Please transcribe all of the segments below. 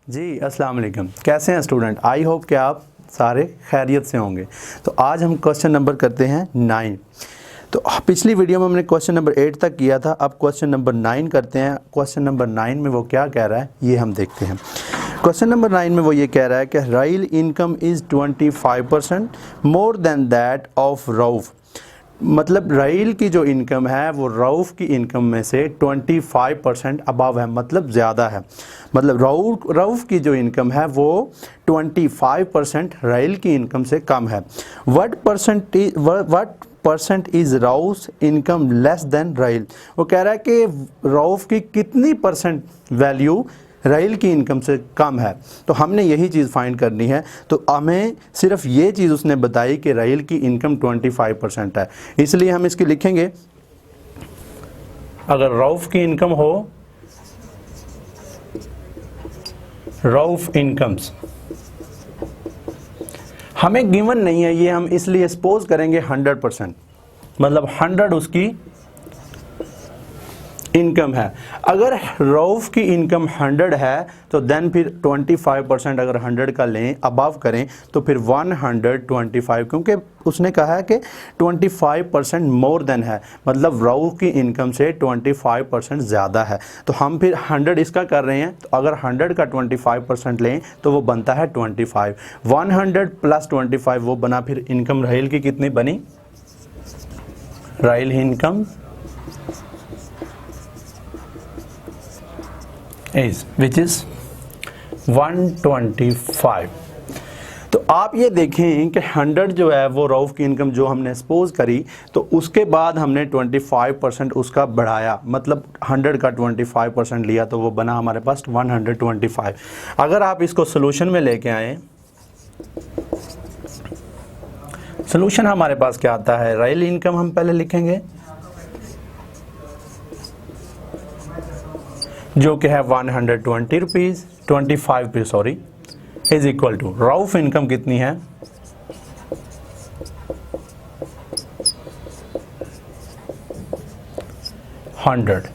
जी अस्सलाम वालेकुम। कैसे हैं स्टूडेंट? आई होप कि आप सारे खैरियत से होंगे। तो आज हम क्वेश्चन नंबर करते हैं 9। तो पिछली वीडियो में हमने क्वेश्चन नंबर 8 तक किया था, अब क्वेश्चन नंबर 9 करते हैं। क्वेश्चन नंबर 9 में वो क्या कह रहा है ये हम देखते हैं। क्वेश्चन नंबर 9 में वो ये कह रहा है कि राइल income is 25% more than that of Rauf. मतलब राइल की जो इनकम है वो रऊफ़ की इनकम में से 25% अबव है, मतलब ज़्यादा है। मतलब रऊफ़ की जो इनकम है वो 25% राइल की इनकम से कम है। What percent is Rauf income less than राइल। वो कह रहा है कि रऊफ़ की कितनी परसेंट वैल्यू राइल की इनकम से कम है। तो हमने यही चीज़ फाइंड करनी है। तो हमें सिर्फ ये चीज़ उसने बताई कि राइल की इनकम 25% है, इसलिए हम इसकी लिखेंगे अगर रऊफ़ की इनकम हो, रऊफ़ इनकम्स हमें गिवन नहीं है, ये हम इसलिए सपोज करेंगे 100%, मतलब 100 उसकी इनकम है। अगर रऊफ़ की इनकम 100 है तो देन फिर 25% अगर 100 का लें, अबव करें तो फिर 125, क्योंकि उसने कहा है कि 25% मोर देन है, मतलब रऊफ़ की इनकम से 25% ज़्यादा है। तो हम फिर 100 इसका कर रहे हैं, तो अगर 100 का 25% लें तो वो बनता है 25। 100 प्लस 25 वो बना फिर इनकम राइल की कितनी बनी? राइल इनकम विच इज़ 125। तो आप ये देखें कि 100 जो है वो रऊफ़ की इनकम जो हमने सपोज करी, तो उसके बाद हमने 25% उसका बढ़ाया, मतलब 100 का 25% लिया, तो वो बना हमारे पास 125। अगर आप इसको सोल्यूशन में लेके आए, सोल्यूशन हमारे पास क्या आता है? राइल इनकम हम पहले लिखेंगे जो कि है 120 rupees 25 sorry is equal to रऊफ़ इनकम कितनी है? 100।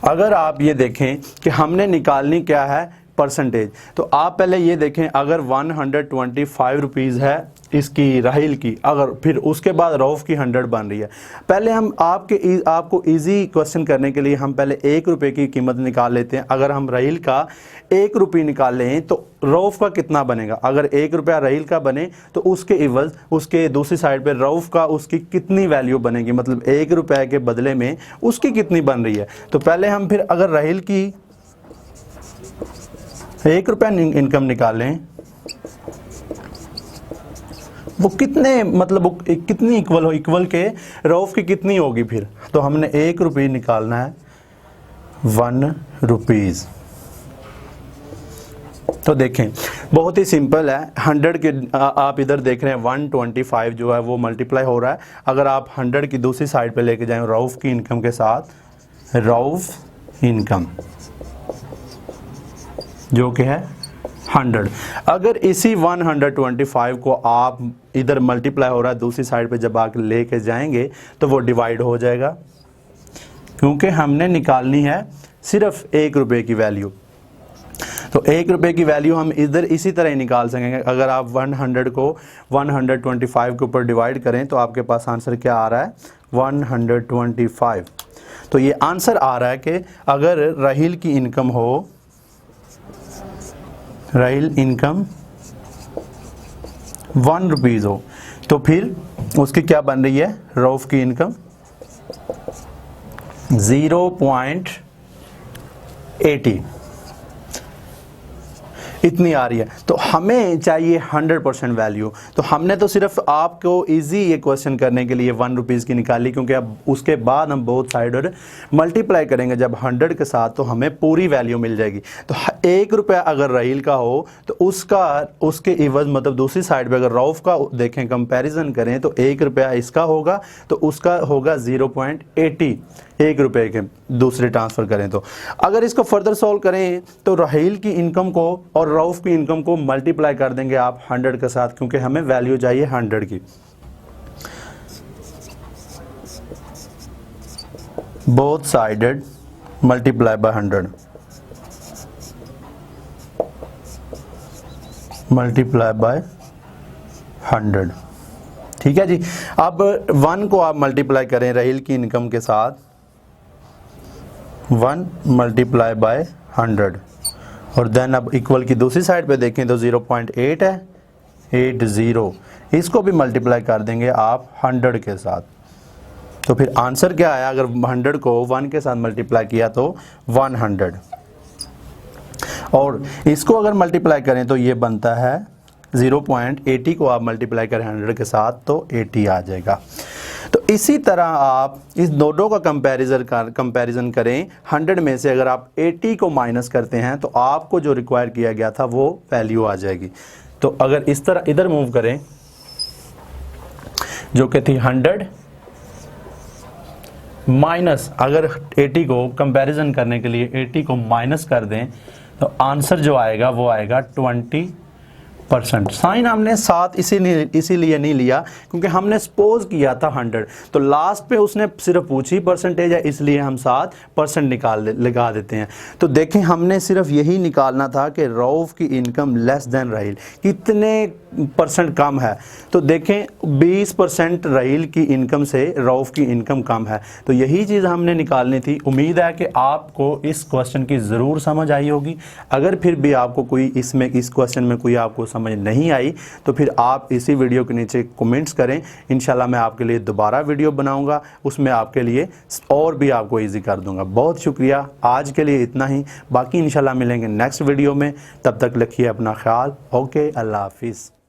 अगर आप ये देखें कि हमने निकालनी क्या है? परसेंटेज। तो आप पहले ये देखें, अगर 125 रुपीज़ है इसकी राइल की, अगर फिर उसके बाद रऊफ़ की 100 बन रही है। पहले हम आपको इजी क्वेश्चन करने के लिए हम पहले 1 रुपये की कीमत निकाल लेते हैं। अगर हम राइल का 1 रुपये निकाल लें तो रऊफ़ का कितना बनेगा? अगर 1 रुपया राइल का बने तो उसके इवज़ उसके दूसरी साइड पे रऊफ़ का उसकी कितनी वैल्यू बनेगी, मतलब 1 रुपये के बदले में उसकी कितनी बन रही है। तो पहले हम फिर अगर राइल की 1 रुपया इनकम निकाल लें, वो कितने, मतलब वो कितनी इक्वल हो, इक्वल के रऊफ़ की कितनी होगी फिर? तो हमने 1 रुपये निकालना है 1 रुपीज़। तो देखें बहुत ही सिंपल है। 100 के आप इधर देख रहे हैं 125 जो है वो मल्टीप्लाई हो रहा है। अगर आप 100 की दूसरी साइड पे लेके जाएं रऊफ़ की इनकम के साथ, रऊफ़ इनकम जो कि है 100, अगर इसी 125 को आप इधर मल्टीप्लाई हो रहा है दूसरी साइड पे जब आके लेके जाएंगे तो वो डिवाइड हो जाएगा, क्योंकि हमने निकालनी है सिर्फ 1 रुपये की वैल्यू। तो 1 रुपये की वैल्यू हम इधर इसी तरह ही निकाल सकेंगे। अगर आप 100 को 125 के ऊपर डिवाइड करें तो आपके पास आंसर क्या आ रहा है? 125। तो ये आंसर आ रहा है कि अगर राइल की इनकम हो, राइल इनकम 1 रुपीज़ हो, तो फिर उसकी क्या बन रही है? रऊफ़ की इनकम 0.80 इतनी आ रही है। तो हमें चाहिए 100% वैल्यू। तो हमने तो सिर्फ आपको इजी ये क्वेश्चन करने के लिए 1 रुपीज़ की निकाली, क्योंकि अब उसके बाद हम बोथ साइड और मल्टीप्लाई करेंगे जब 100 के साथ, तो हमें पूरी वैल्यू मिल जाएगी। तो 1 रुपया अगर राइल का हो तो उसके इवज़, मतलब दूसरी साइड पे अगर रऊफ़ का देखें, कंपैरिजन करें, तो 1 रुपया इसका होगा तो उसका होगा 0.80 1 रुपये के दूसरे ट्रांसफ़र करें। तो अगर इसको फर्दर सॉल्व करें तो राइल की इनकम को और रऊफ़ की इनकम को मल्टीप्लाई कर देंगे आप 100 के साथ, क्योंकि हमें वैल्यू चाहिए 100 की। Both sided multiply by 100। Multiply by 100। ठीक है जी। अब 1 को आप मल्टीप्लाई करें राहील की इनकम के साथ, 1 मल्टीप्लाई बाय 100, और देन अब इक्वल की दूसरी साइड पे देखें तो 0.8 है, 80, इसको भी मल्टीप्लाई कर देंगे आप 100 के साथ। तो फिर आंसर क्या आया? अगर 100 को 1 के साथ मल्टीप्लाई किया तो 100, और इसको अगर मल्टीप्लाई करें तो ये बनता है 0.80 को आप मल्टीप्लाई करें 100 के साथ तो 80 आ जाएगा। तो इसी तरह आप इस दोनों का कंपैरिजन करें। 100 में से अगर आप 80 को माइनस करते हैं तो आपको जो रिक्वायर किया गया था वो वैल्यू आ जाएगी। तो अगर इस तरह इधर मूव करें जो कि थी 100 माइनस, अगर 80 को कंपैरिजन करने के लिए 80 को माइनस कर दें तो आंसर जो आएगा वो आएगा 20%। साइन हमने साथ इसीलिए नहीं लिया क्योंकि हमने सपोज किया था 100, तो लास्ट पे उसने सिर्फ पूछी परसेंटेज है, इसलिए हम 7% लगा देते हैं। तो देखें हमने सिर्फ यही निकालना था कि रऊफ की इनकम लेस देन राहील, कितने परसेंट कम है। तो देखें 20% राहील की इनकम से रऊफ की इनकम कम है, तो यही चीज़ हमने निकालनी थी। उम्मीद है कि आपको इस क्वेश्चन की ज़रूर समझ आई होगी। अगर फिर भी आपको कोई इस क्वेश्चन में कोई आपको समझ नहीं आई तो फिर आप इसी वीडियो के नीचे कमेंट्स करें। इंशाल्लाह मैं आपके लिए दोबारा वीडियो बनाऊंगा, उसमें आपके लिए और भी आपको इजी कर दूंगा। बहुत शुक्रिया, आज के लिए इतना ही, बाकी इंशाल्लाह मिलेंगे नेक्स्ट वीडियो में। तब तक रखिए अपना ख्याल। ओके, अल्लाह हाफिज़।